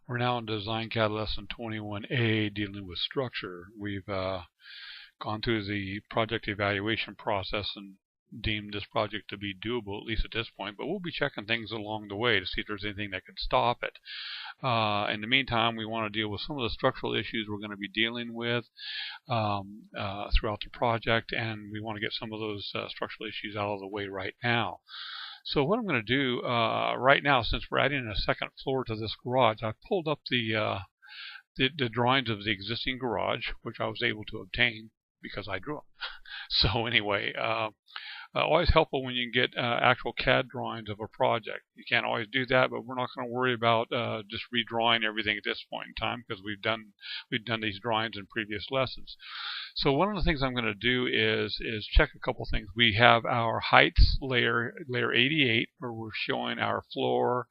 We're now in Dcad Lesson 21A, dealing with structure. We've gone through the project evaluation process and deemed this project to be doable, at least at this point, but we'll be checking things along the way to see if there's anything that could stop it. In the meantime, we want to deal with some of the structural issues we're going to be dealing with throughout the project, and we want to get some of those structural issues out of the way right now. So what I'm going to do right now, since we're adding a second floor to this garage, I've pulled up the drawings of the existing garage, which I was able to obtain because I drew them. So anyway, always helpful when you can get actual CAD drawings of a project. You can't always do that, but we're not going to worry about just redrawing everything at this point in time because we've done these drawings in previous lessons. So one of the things I'm going to do is check a couple things. We have our heights layer 88, where we're showing our floor,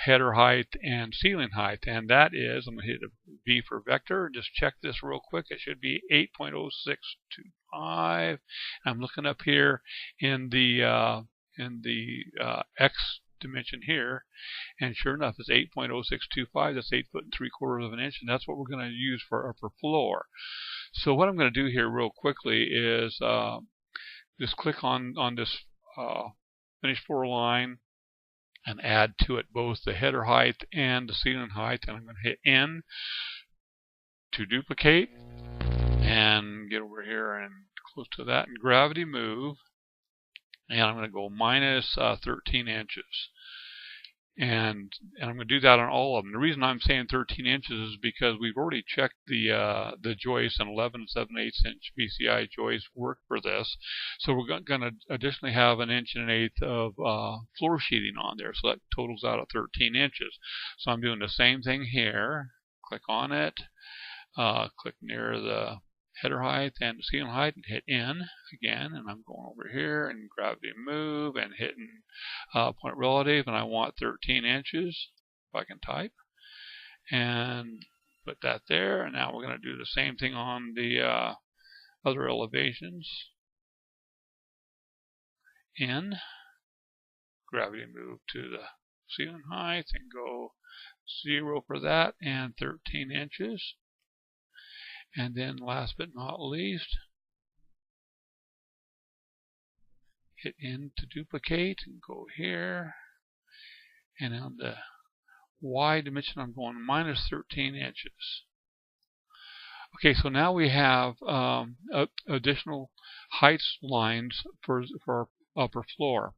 header height, and ceiling height, and that is, I'm going to hit a V for vector and just check this real quick. It should be 8.0625. I'm looking up here in the X dimension here, and sure enough, it's 8.0625. That's 8 3/4 of an inch, and that's what we're going to use for upper floor. So what I'm going to do here real quickly is just click on this finish floor line and add to it both the header height and the ceiling height, and I'm going to hit N to duplicate and get over here and close to that and gravity move, and I'm going to go minus 13 inches. And I'm going to do that on all of them. The reason I'm saying 13 inches is because we've already checked the joists, and 11 7/8 inch BCI joists work for this. So we're going to additionally have 1 1/8 of floor sheeting on there. So that totals out at 13 inches. So I'm doing the same thing here. Click on it. Click near the header height and the ceiling height and hit N again, and I'm going over here and gravity move and hitting point relative, and I want 13 inches if I can type, and put that there. And now we're going to do the same thing on the other elevations. N, gravity move to the ceiling height and go 0 for that and 13 inches. And then last but not least, hit N to duplicate and go here. And on the Y dimension, I'm going minus 13 inches. Okay, so now we have additional heights lines for our upper floor.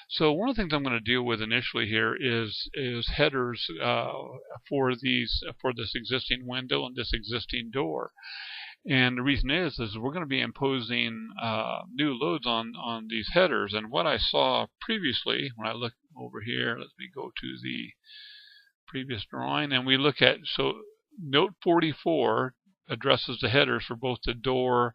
So one of the things I'm going to deal with initially here is headers for this existing window and this existing door. And the reason is we're going to be imposing new loads on these headers. And what I saw previously, when I look over here, let me go to the previous drawing, and we look at, so note 44 addresses the headers for both the door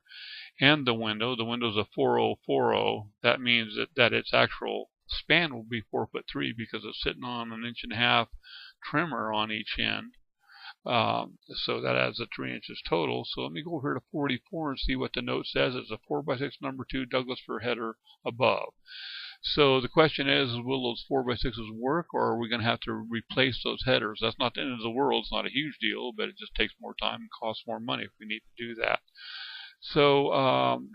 and the window. The window's a 4040. That means that its actual span will be 4'3" because it's sitting on 1.5 inch trimmer on each end. So that adds 3 inches total. So let me go over here to 44 and see what the note says. It's a 4x6 number 2 Douglas fir header above. So the question is, will those 4x6s work, or are we going to have to replace those headers? That's not the end of the world. It's not a huge deal, but it just takes more time and costs more money if we need to do that. So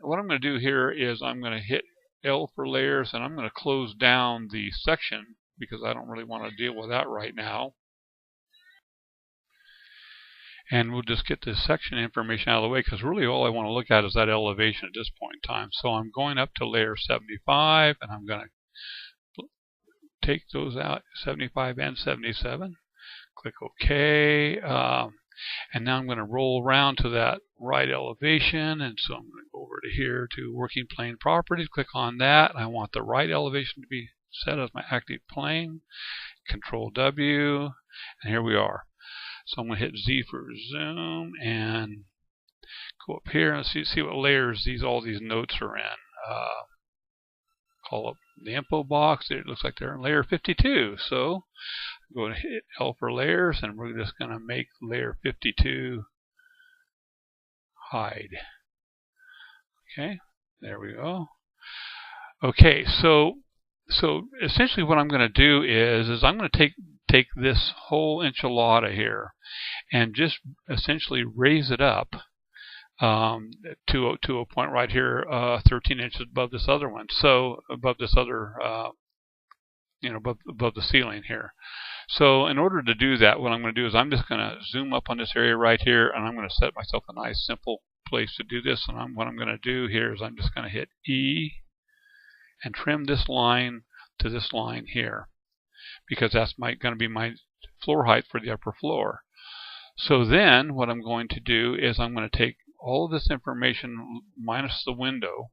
what I'm going to do here is I'm going to hit L for layers, and I'm going to close down the section because I don't really want to deal with that right now. And we'll just get this section information out of the way, because really all I want to look at is that elevation at this point in time. So I'm going up to layer 75, and I'm going to take those out, 75 and 77. Click OK. And now I'm going to roll around to that right elevation, and so I'm going to go over to here to working plane properties, click on that. I want the right elevation to be set as my active plane. Control W, and here we are. So I'm going to hit Z for zoom and go up here and see what layers all these notes are in. Call up the info box. It looks like they're in layer 52. So I'm going to hit L for layers, and we're just going to make layer 52 hide. Okay, there we go. Okay, so essentially what I'm going to do is I'm going to take this whole enchilada here and just essentially raise it up to a point right here, 13 inches above this other one. So above this other, above the ceiling here. So in order to do that, what I'm going to do is I'm just going to zoom up on this area right here, and I'm going to set myself a nice simple place to do this. And what I'm going to do here is I'm just going to hit E and trim this line to this line here, because that's going to be my floor height for the upper floor. So then what I'm going to do is I'm going to take all of this information minus the window,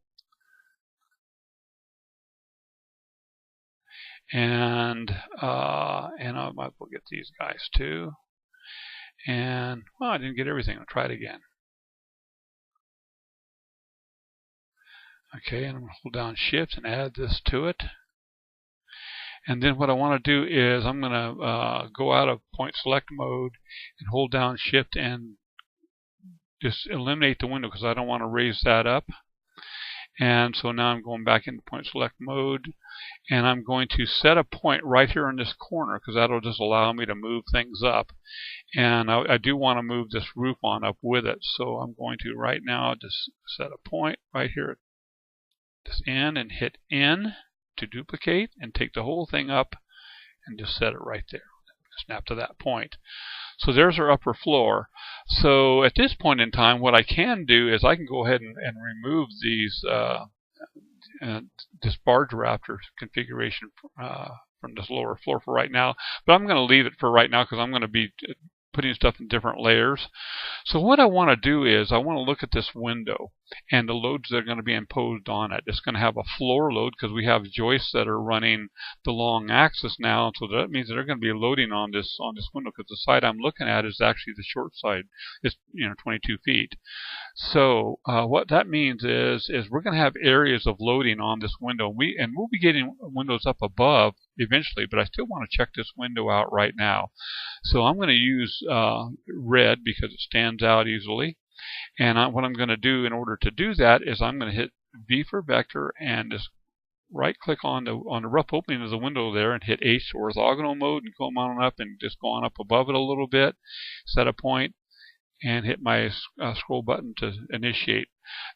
and I might as well get these guys too. And well, I didn't get everything. I'll try it again. Okay, and I'm going to hold down Shift and add this to it. And then what I want to do is I'm going to go out of point select mode and hold down Shift and just eliminate the window, because I don't want to raise that up. And so now I'm going back into point select mode, and I'm going to set a point right here in this corner, because that'll just allow me to move things up. And I do want to move this roof on up with it. So I'm going to right now just set a point right here at this end and hit N to duplicate and take the whole thing up and just set it right there. Snap to that point. So there's our upper floor. So at this point in time, what I can do is I can go ahead and remove these this barge rafter configuration from this lower floor for right now. But I'm going to leave it for right now because I'm going to be putting stuff in different layers. So what I want to do is I want to look at this window and the loads that are going to be imposed on it. It's going to have a floor load because we have joists that are running the long axis now, so that means that they're going to be loading on this window, because the side I'm looking at is actually the short side. It's 22 feet. So what that means is we're going to have areas of loading on this window. We'll be getting windows up above eventually, but I still want to check this window out right now. So I'm going to use red because it stands out easily. And what I'm going to do in order to do that is I'm going to hit V for vector and just right click on the rough opening of the window there and hit H to orthogonal mode and come on up and just go on up above it a little bit, set a point, and hit my scroll button to initiate.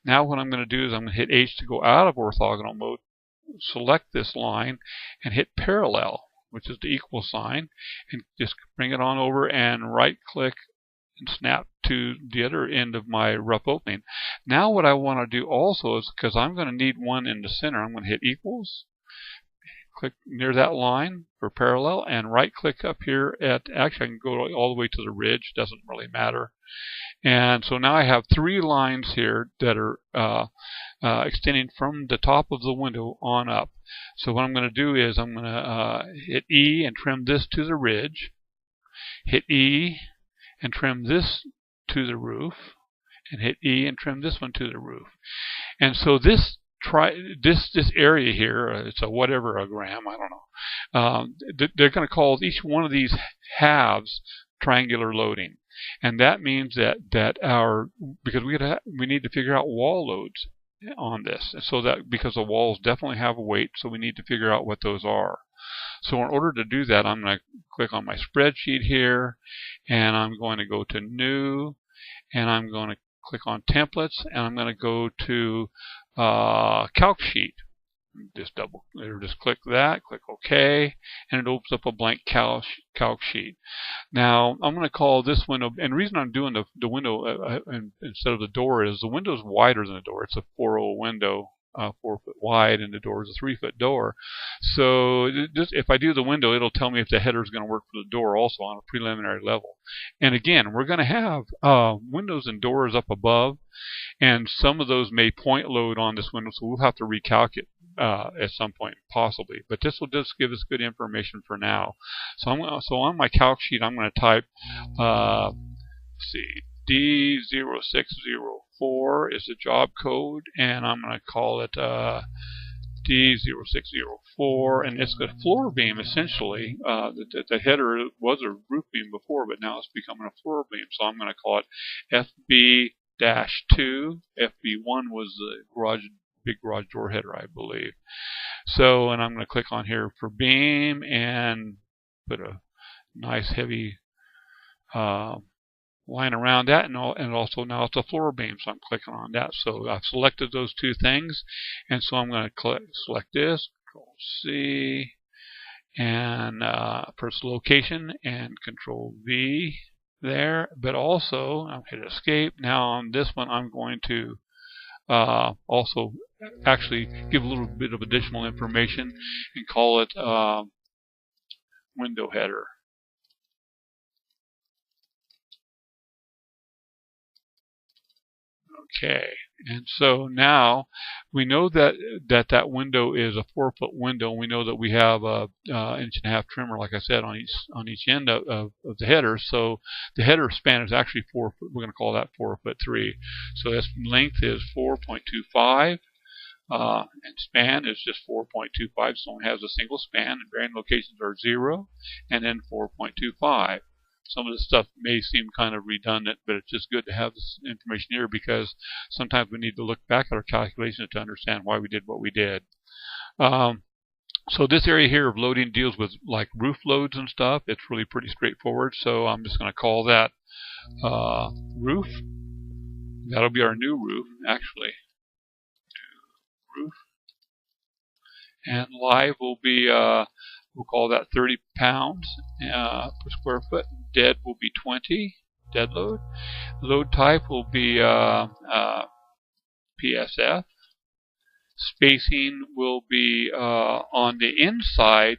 Now what I'm going to do is I'm going to hit H to go out of orthogonal mode, select this line, and hit parallel, which is the equal sign, and just bring it on over and right click and snap to the other end of my rough opening. Now what I want to do also is, because I'm going to need one in the center, I'm going to hit equals, click near that line for parallel, and right click up here at, actually I can go all the way to the ridge, doesn't really matter. And so now I have three lines here that are extending from the top of the window on up. So what I'm going to do is I'm going to hit E and trim this to the ridge, hit E and trim this to the roof, and hit E and trim this one to the roof. And so this area here, it's a whatever-ogram, I don't know. They're going to call each one of these halves triangular loading, and that means that because we need to figure out wall loads on this, so that because the walls definitely have a weight, so we need to figure out what those are. So in order to do that, I'm going to click on my spreadsheet here, and I'm going to go to New, and I'm going to click on Templates, and I'm going to go to Calc Sheet. Just click that, click OK, and it opens up a blank calc sheet. Now I'm going to call this window, and the reason I'm doing the window instead of the door is the window is wider than the door. It's a 4.0 window, 4 foot wide, and the door is a 3 foot door. So if I do the window, it'll tell me if the header is going to work for the door also on a preliminary level. And again, we're going to have windows and doors up above, and some of those may point load on this window, so we'll have to recalculate at some point, possibly. But this will just give us good information for now. So on my calc sheet, I'm going to type, D0604 is the job code, and I'm going to call it D0604, and it's the floor beam essentially. The header was a roof beam before, but now it's becoming a floor beam, so I'm going to call it FB-2. FB1 was the big garage door header, I believe. So, and I'm going to click on here for beam and put a nice heavy line around that, and also now it's a floor beam, so I'm clicking on that. So I've selected those two things, and so I'm going to select this, Control C, and press location, and Control V there. But also, I'll hit Escape. Now on this one, I'm going to also actually give a little bit of additional information and call it window header. Okay, and so now we know that that window is a 4-foot window, and we know that we have a 1.5-inch trimmer, like I said, on each end of the header. So the header span is actually 4 foot. We're going to call that 4'3". So its length is 4.25. And span is just 4.25. So it has a single span, and bearing locations are 0 and then 4.25. Some of this stuff may seem kind of redundant, but it's just good to have this information here, because sometimes we need to look back at our calculations to understand why we did what we did. So this area here of loading deals with like roof loads and stuff. It's really pretty straightforward. So I'm just going to call that roof. That'll be our new roof, actually. Roof. And live will be, we'll call that 30 pounds per square foot. Dead will be 20, dead load. Load type will be PSF. Spacing will be on the inside.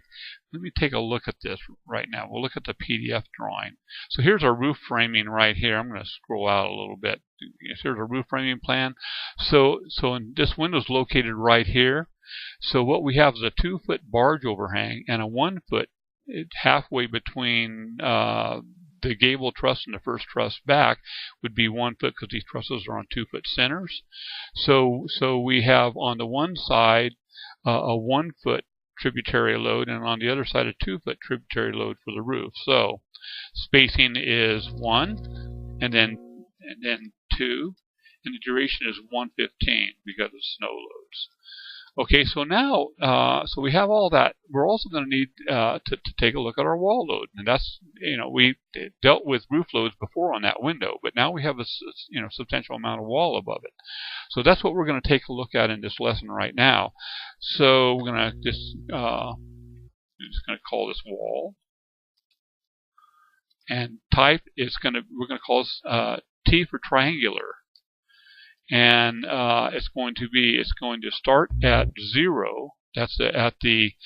Let me take a look at this right now. We'll look at the PDF drawing. So here's our roof framing right here. I'm going to scroll out a little bit. Here's our roof framing plan. So this window is located right here. So what we have is a 2-foot barge overhang and a 1-foot halfway between the gable truss and the first truss back would be 1 foot, because these trusses are on 2-foot centers. So we have on the one side a 1-foot tributary load, and on the other side a 2-foot tributary load for the roof. So spacing is 1, and then 2, and the duration is 1/15 because of snow loads. Okay, so now, so we have all that. We're also going to need to take a look at our wall load, and that's, we dealt with roof loads before on that window, but now we have a substantial amount of wall above it. So that's what we're going to take a look at in this lesson right now. So we're going to just call this wall, and type is we're going to call this T for triangular. And it's going to start at 0. That's let me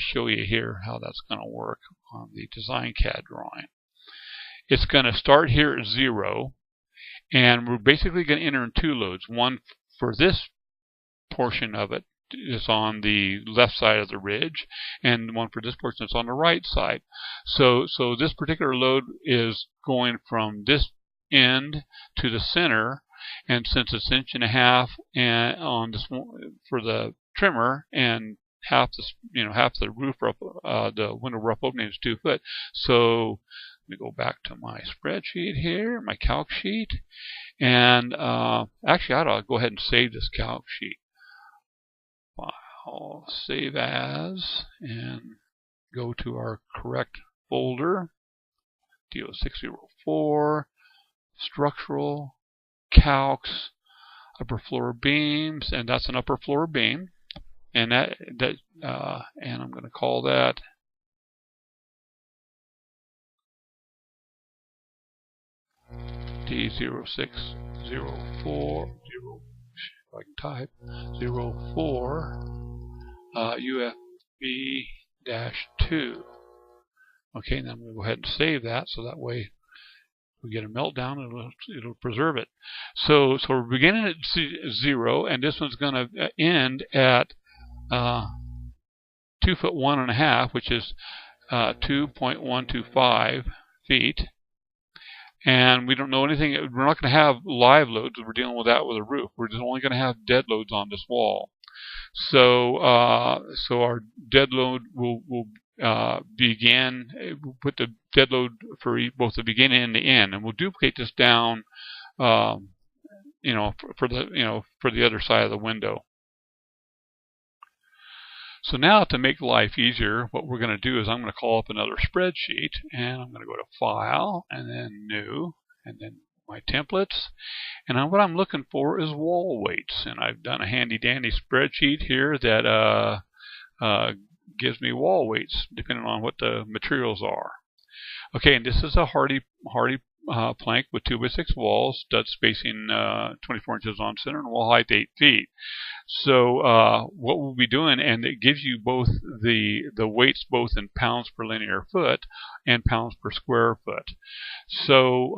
show you here how that's going to work on the Dcad drawing. It's going to start here at 0, and we're basically going to enter in 2 loads. One for this portion of it is on the left side of the ridge, and one for this portion that's on the right side. So this particular load is going from this end to the center. And since it's 1.5 inches and on this for the trimmer, and half the roof rough, the window rough opening is 2 foot. So let me go back to my spreadsheet here, my calc sheet, and actually I ought to go ahead and save this calc sheet. File, save as, and go to our correct folder. DO604, structural. Calcs, upper floor beams, and that's an upper floor beam, and and I'm going to call that D0604, if I can type, 04 UFB-2. Okay, and then I'm going to go ahead and save that, so that way we get a meltdown, it'll preserve it. So we're beginning at 0, and this one's going to end at 2 foot 1.5, which is 2.125 feet. And we don't know anything. We're not going to have live loads. We're dealing with that with a roof. We're just only going to have dead loads on this wall. So our dead load will begin. We'll put the dead load for both the beginning and the end, and we'll duplicate this down, for the other side of the window. So now to make life easier, what we're going to do is I'm going to call up another spreadsheet, and I'm going to go to File, and then New, and then my templates. And what I'm looking for is wall weights. And I've done a handy dandy spreadsheet here that gives me wall weights depending on what the materials are. Okay, and this is a hardy plank with 2x6 walls, stud spacing 24 inches on center, and wall height 8 feet. So what we'll be doing, and it gives you both the weights both in pounds per linear foot and pounds per square foot. So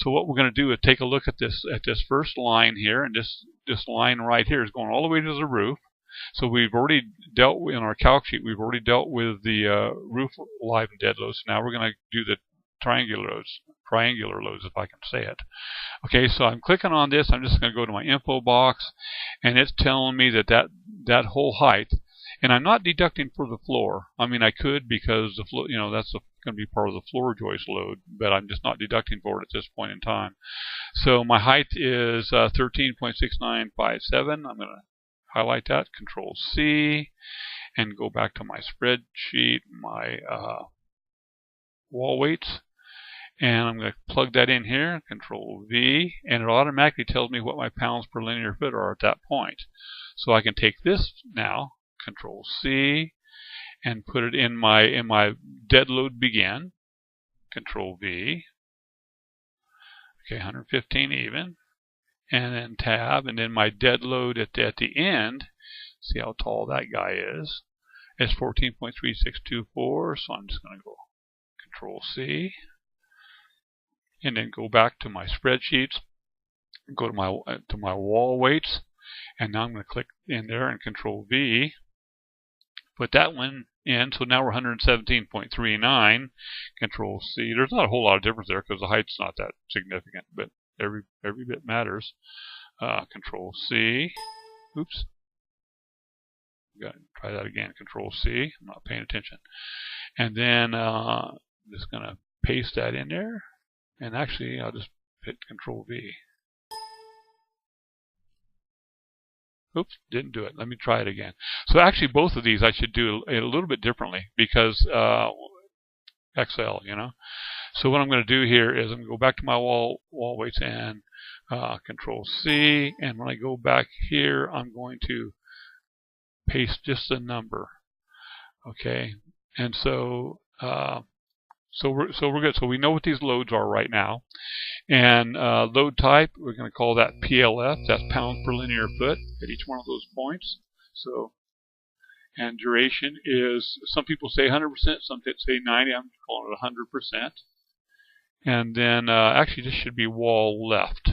what we're going to do is take a look at this first line here, and this line right here is going all the way to the roof. So we've already dealt with, in our calc sheet, we've already dealt with the roof live and dead loads. So now we're going to do the triangular loads, if I can say it. Okay, so I'm clicking on this. I'm just going to go to my info box, and it's telling me that whole height, and I'm not deducting for the floor. I mean, I could, because the floor, that's going to be part of the floor joist load, but I'm just not deducting for it at this point in time. So my height is 13.6957. I'm going to highlight that, Control C, and go back to my spreadsheet, my wall weights. And I'm going to plug that in here, Control V, and it automatically tells me what my pounds per linear foot are at that point. So I can take this now, Control C, and put it in my dead load begin, Control V. Okay, 115 even, and then Tab, and then my dead load at the end. See how tall that guy is. It's 14.3624. So I'm just going to go Control C. And then go back to my spreadsheets, go to my wall weights, and now I'm going to click in there and Control V, put that one in. So now we're 117.39. Control C. There's not a whole lot of difference there because the height's not that significant, but every bit matters. Control C. Oops. Got to try that again. Control C. I'm not paying attention. And then just going to paste that in there. And actually, I'll just hit Control V. Oops, didn't do it. Let me try it again. So actually, both of these I should do a little bit differently because Excel, So what I'm going to do here is I'm going to go back to my wall weights and Control C. And when I go back here, I'm going to paste just a number. Okay, and so. So we're good. So we know what these loads are right now. And load type, we're going to call that PLF. That's pounds per linear foot at each one of those points. So, and duration is, some people say 100%, some people say 90%. I'm calling it 100%. And then actually this should be wall left.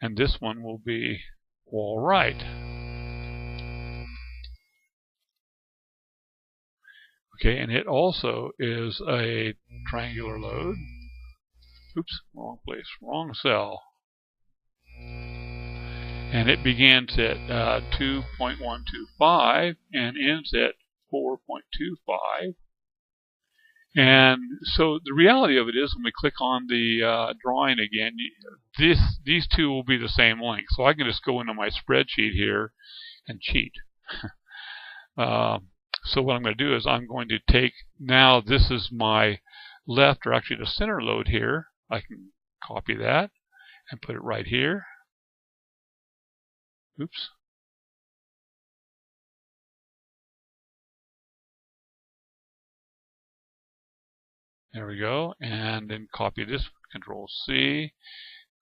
And this one will be wall right. Okay, and it also is a triangular load. Oops, wrong place, wrong cell. And it begins at 2.125 and ends at 4.25. And so the reality of it is, when we click on the drawing again, these two will be the same length. So I can just go into my spreadsheet here and cheat. So what I'm going to do is I'm going to take, now this is my left, or actually the center load here. I can copy that and put it right here. Oops. There we go. And then copy this, Control C,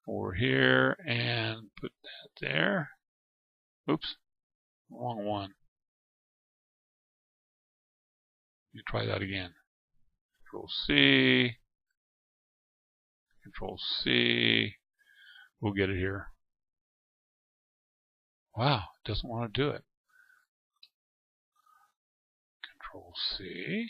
over here, and put that there. Oops, wrong one. You try that again. Control C. Control C. We'll get it here. Wow, it doesn't want to do it. Control C.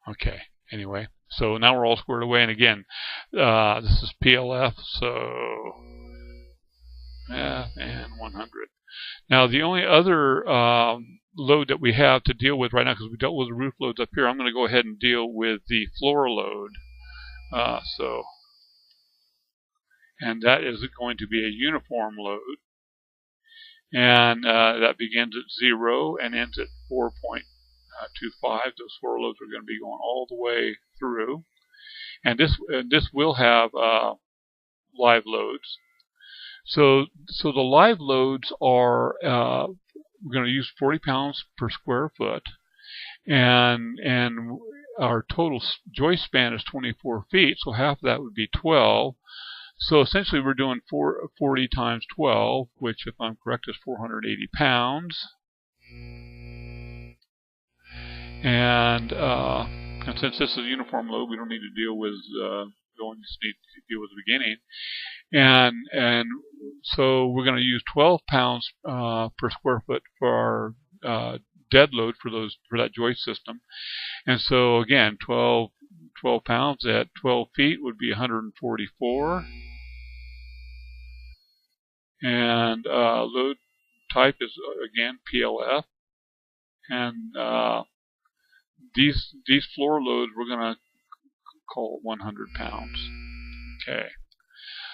Okay, anyway, so now we're all squared away, and again, this is PLF, so F and 100. Now the only other load that we have to deal with right now, because we dealt with the roof loads up here, I'm going to go ahead and deal with the floor load. And that is going to be a uniform load. And that begins at 0 and ends at 4.25. Those floor loads are going to be going all the way through. And this will have live loads. So the live loads are, we're going to use 40 pounds per square foot. And our total joist span is 24 feet, so half of that would be 12. So essentially we're doing 40 times 12, which, if I'm correct, is 480 pounds. And since this is a uniform load, we don't need to deal with just need to deal with the beginning. And so we're going to use 12 pounds per square foot for our dead load for that joist system. And so again, 12 pounds at 12 feet would be 144. And load type is again PLF. And these floor loads we're going to call 100 pounds. Okay.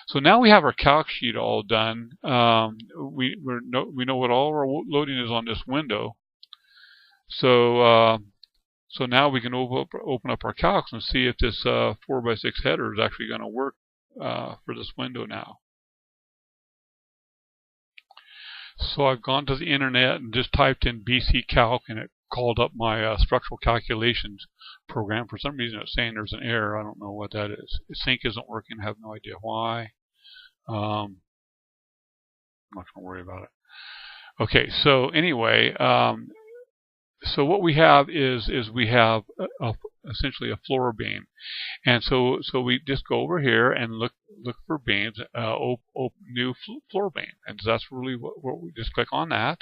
So now we have our calc sheet all done. We know what all our loading is on this window. So now we can open up our calcs and see if this 4x6 header is actually going to work for this window now. So I've gone to the internet and just typed in BC Calc, and it called up my structural calculations program. For some reason it's saying there's an error. I don't know what that is. The sync isn't working. I have no idea why. I'm not going to worry about it. Okay, so anyway, so what we have is we have essentially a floor beam, and so we just go over here and look for beams, new floor beam, and that's really what we just click on that,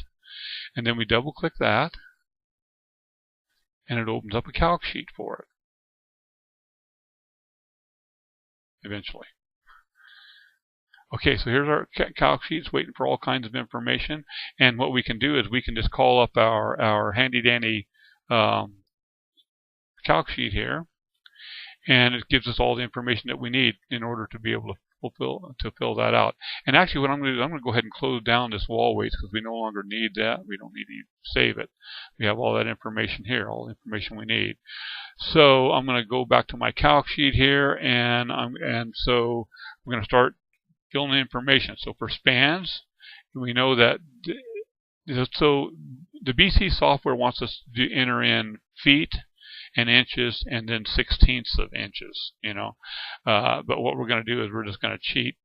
and then we double click that, and it opens up a calc sheet for it eventually. Okay, so here's our calc sheets waiting for all kinds of information. And what we can do is we can just call up our handy-dandy calc sheet here. And it gives us all the information that we need in order to be able to fill that out. And actually what I'm going to do is I'm going to go ahead and close down this wall weights, because we no longer need that. We don't need to save it. We have all that information here, all the information we need. So I'm going to go back to my calc sheet here, and so we're going to start filling in information. So for spans, we know that so the BC software wants us to enter in feet and inches and then 1/16 of inches, but what we're going to do is we're just going to cheat.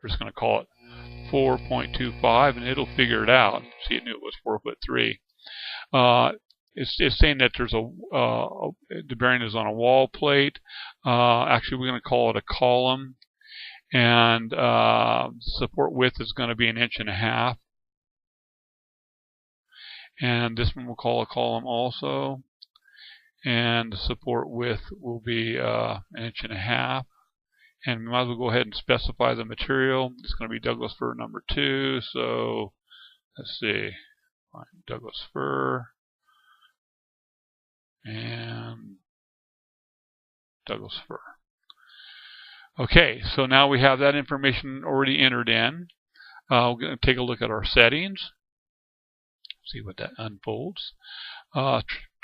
We're just going to call it 4.25, and it'll figure it out. See, it knew it was 4'3". It's saying that there's the bearing is on a wall plate. Actually, we're going to call it a column. And support width is going to be 1.5 inches. And this one we'll call a column also. And the support width will be 1.5 inches. And we might as well go ahead and specify the material. It's going to be Douglas fir number 2. So let's see. Douglas fir. And Douglas fir. Okay, so now we have that information already entered in. We're going to take a look at our settings. See what that unfolds.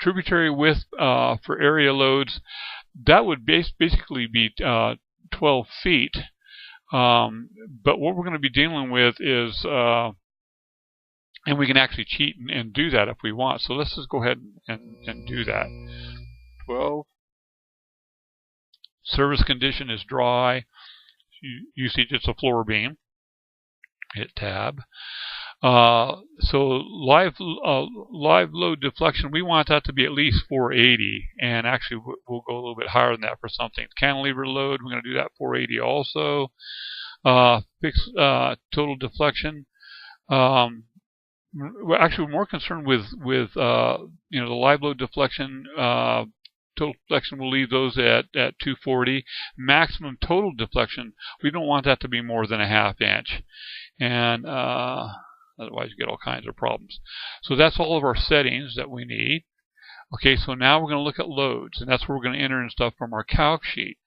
Tributary width for area loads, that would basically be 12 feet. But what we're going to be dealing with is, and we can actually cheat and do that if we want. So let's just go ahead and do that. 12. Service condition is dry. Usage, it's a floor beam. Hit tab. So live load deflection, we want that to be at least 480, and actually we'll go a little bit higher than that for something. Cantilever load, we're going to do that 480 also. Fixed total deflection. We're more concerned with the live load deflection. Total deflection, we'll leave those at 240. Maximum total deflection, we don't want that to be more than 1/2 inch. And Otherwise, you get all kinds of problems. So that's all of our settings that we need. Okay, so now we're going to look at loads, and that's where we're going to enter in stuff from our calc sheet.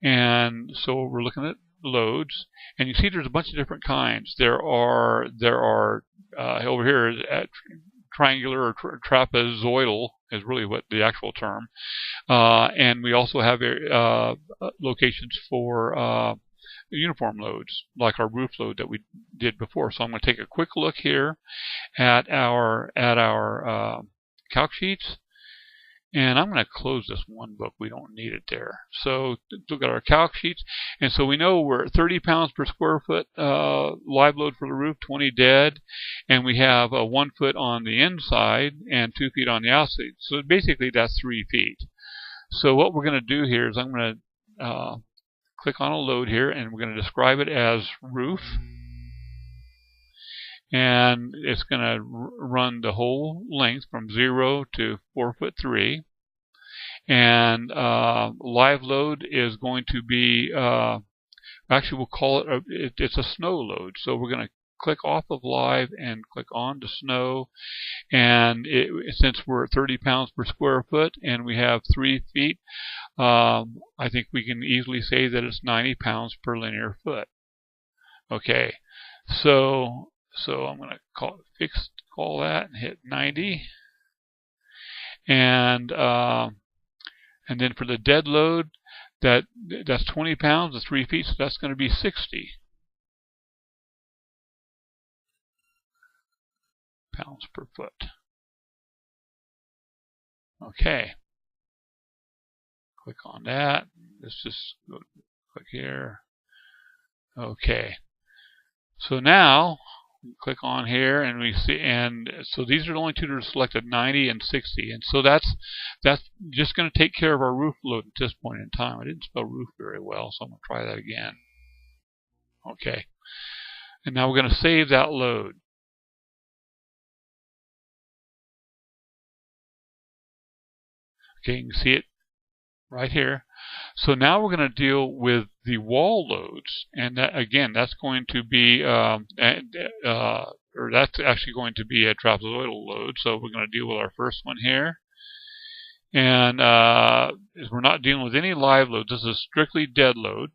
And so we're looking at loads, and you see there's a bunch of different kinds. There are over here at triangular or trapezoidal is really what the actual term, and we also have locations for uniform loads, like our roof load that we did before. So I'm going to take a quick look here at our calc sheets. And I'm going to close this one book. We don't need it there. So look at our calc sheets. And so we know we're at 30 pounds per square foot live load for the roof, 20 dead. And we have 1 foot on the inside and 2 feet on the outside. So basically that's 3 feet. So what we're going to do here is I'm going to click on a load here, and we're going to describe it as roof. And it's going to run the whole length from 0 to 4'3". And live load is going to be, actually we'll call it, it's a snow load. So we're going to click off of live and click on to snow. And since we're at 30 pounds per square foot and we have 3 feet, I think we can easily say that it's 90 pounds per linear foot. Okay, so I'm going to call that and hit 90. And then for the dead load, that's 20 pounds to 3 feet, so that's going to be 60 pounds per foot. Okay. Click on that. Let's just click here. Okay. So now click on here, and we see, and so these are the only two that are selected, 90 and 60, and so that's just going to take care of our roof load at this point in time. I didn't spell roof very well, so I'm going to try that again. Okay, and now we're going to save that load. Okay, you can see it right here. So now we're going to deal with the wall loads, and that, again, that's going to be or that's actually going to be a trapezoidal load. So we're going to deal with our first one here, and we're not dealing with any live load. This is strictly dead load.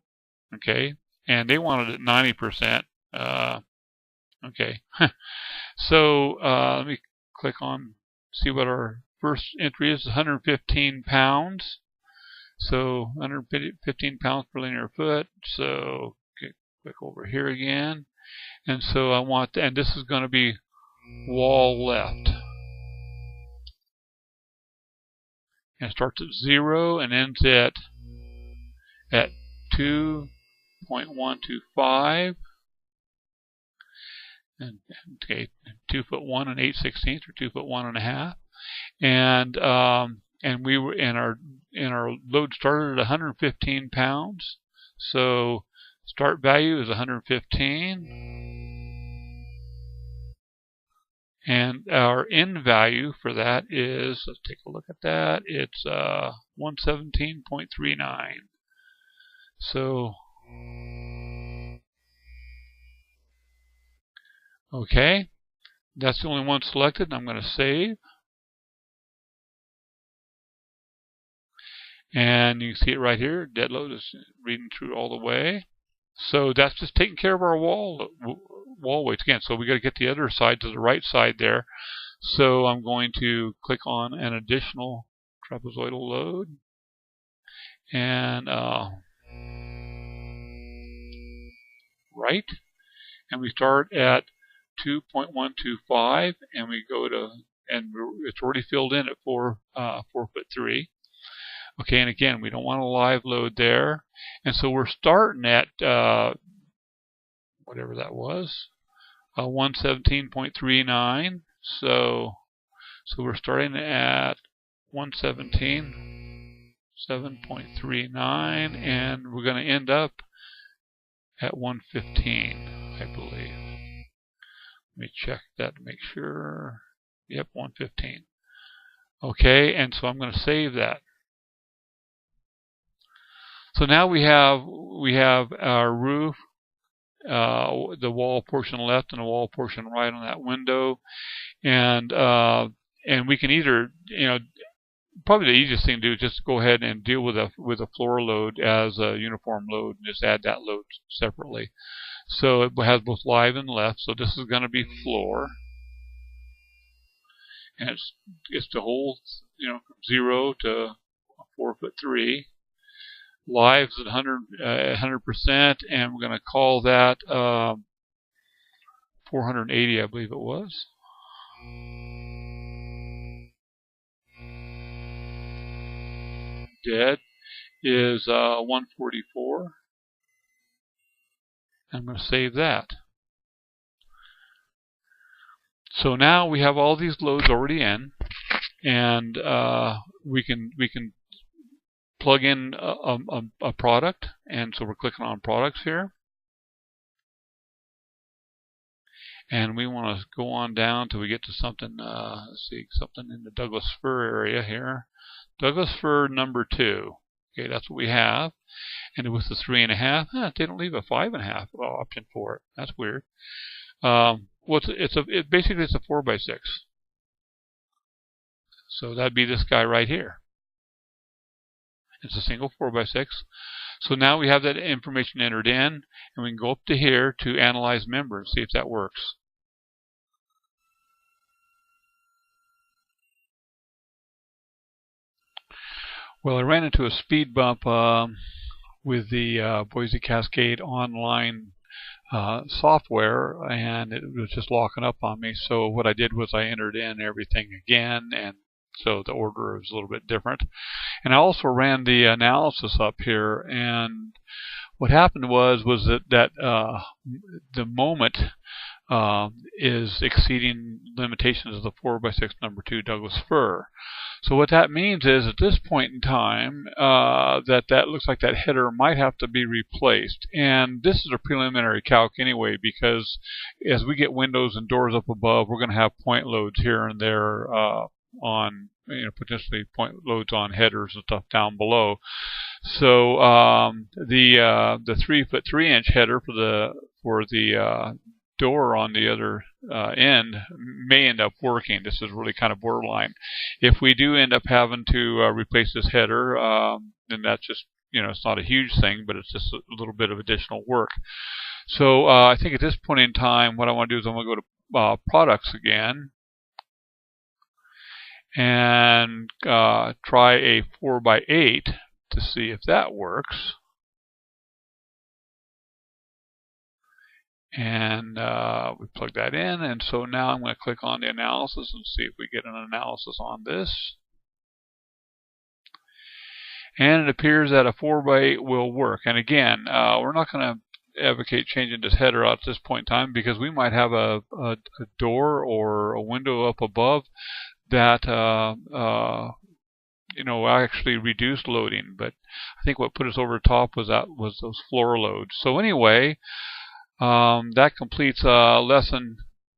Okay, and they wanted it 90%. Okay, so let me click on, see what our first entry is. 115 pounds. So 115 pounds per linear foot. So click over here again, and so I want, and this is going to be wall left, and it starts at 0 and ends at 2.125. And okay, 2'1" and 8/16, or 2'1 1/2, and we were in our load started at 115 pounds. So start value is 115, and our end value for that is, let's take a look at that. It's 117.39. So okay, that's the only one selected, and I'm going to save. And you can see it right here. Dead load is reading through all the way. So that's just taking care of our wall weights again. So we got to get the other side to the right side there. So I'm going to click on an additional trapezoidal load, and right, and we start at 2.125, and we go to, and it's already filled in at 4'3". Okay, and again, we don't want a live load there, and so we're starting at whatever that was, 117.39. So we're starting at 117.39, and we're going to end up at 115, I believe. Let me check that to make sure. Yep, 115. Okay, and so I'm going to save that. So now we have our roof the wall portion left and the wall portion right on that window, and we can either, probably the easiest thing to do is just go ahead and deal with a floor load as a uniform load and just add that load separately. So it has both live and left. So this is going to be floor, and it's the whole, from 0 to 4'3". Live's at 100%, and we're going to call that 480, I believe it was. Dead is 144. I'm going to save that. So now we have all these loads already in, and we can plug in a product, and so we're clicking on products here, and we want to go on down till we get to something. Let's see, something in the Douglas fir area here. Douglas fir number 2. Okay, that's what we have. And it was the 3.5. It didn't leave a 5.5 option for it. That's weird. Basically it's a 4x6. So that'd be this guy right here. It's a single 4x6. So now we have that information entered in, and we can go up to here to analyze members, see if that works. Well, I ran into a speed bump with the Boise Cascade online software, and it was just locking up on me. So what I did was I entered in everything again, and so the order is a little bit different. And I also ran the analysis up here, and what happened was that the moment is exceeding limitations of the 4x6 number 2 Douglas fir. So what that means is at this point in time that looks like that header might have to be replaced. And this is a preliminary calc anyway, because as we get windows and doors up above, we're going to have point loads here and there on, potentially point loads on headers and stuff down below. So the 3'3" header for the door on the other end may end up working. This is really kind of borderline. If we do end up having to replace this header, then that's just, it's not a huge thing, but it's just a little bit of additional work. So I think at this point in time, what I want to do is I'm going to go to products again and try a 4x8 to see if that works. And we plug that in, and so now I'm going to click on the analysis and see if we get an analysis on this. And it appears that a 4x8 will work. And again, we're not going to advocate changing this header out at this point in time, because we might have a door or a window up above that actually reduced loading. But I think what put us over the top was those floor loads. So anyway, that completes lesson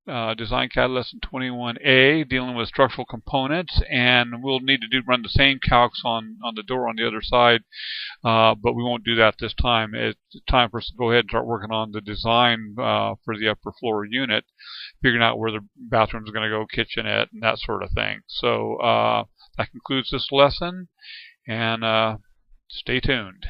Dcad Lesson 21A, dealing with structural components, and we'll need to run the same calcs on the door on the other side, but we won't do that this time. It's time for us to go ahead and start working on the design for the upper floor unit, figuring out where the bathroom is going to go, kitchenette, and that sort of thing. So that concludes this lesson, and stay tuned.